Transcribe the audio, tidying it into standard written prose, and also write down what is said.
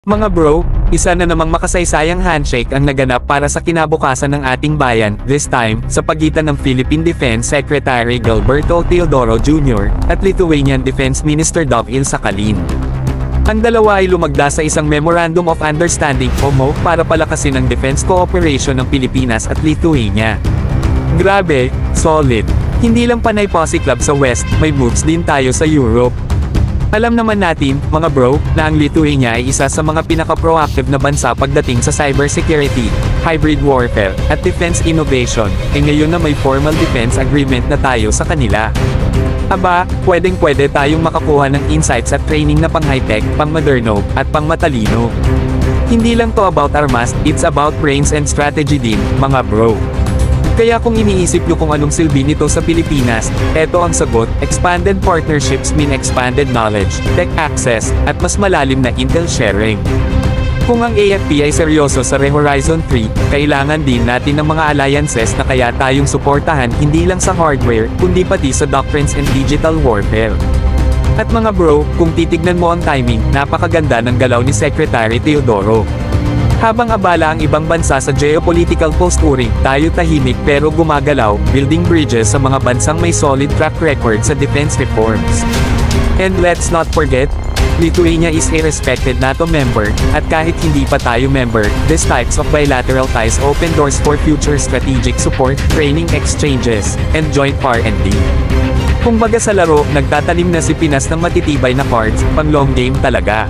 Mga bro, isa na namang makasaysayang handshake ang naganap para sa kinabukasan ng ating bayan, this time, sa pagitan ng Philippine Defense Secretary Gilberto Teodoro Jr. at Lithuanian Defense Minister Dovile Sakhalin. Ang dalawa ay lumagda sa isang Memorandum of Understanding (MOU) para palakasin ang defense cooperation ng Pilipinas at Lithuania. Grabe, solid. Hindi lang panay Posse Club sa West, may moves din tayo sa Europe. Alam naman natin, mga bro, na ang Lithuania ay isa sa mga pinaka-proactive na bansa pagdating sa cybersecurity, hybrid warfare, at defense innovation, ngayon na may formal defense agreement na tayo sa kanila. Aba, pwedeng-pwede tayong makakuha ng insights at training na pang-high-tech, pang-moderno, at pang-matalino. Hindi lang to about armas, it's about brains and strategy din, mga bro. Kaya kung iniisip nyo kung anong silbi nito sa Pilipinas, eto ang sagot: expanded partnerships mean expanded knowledge, tech access, at mas malalim na intel sharing. Kung ang AFP ay seryoso sa Horizon 3, kailangan din natin ng mga alliances na kaya tayong suportahan hindi lang sa hardware, kundi pati sa doctrines and digital warfare. At mga bro, kung titignan mo ang timing, napakaganda ng galaw ni Secretary Teodoro. Habang abala ang ibang bansa sa geopolitical posturing, tayo tahimik pero gumagalaw, building bridges sa mga bansang may solid track record sa defense reforms. And let's not forget, Lithuania is a respected NATO member, at kahit hindi pa tayo member, these types of bilateral ties open doors for future strategic support, training exchanges, and joint R&D. Kung baga sa laro, nagtatanim na si Pinas ng matitibay na cards, pang long game talaga.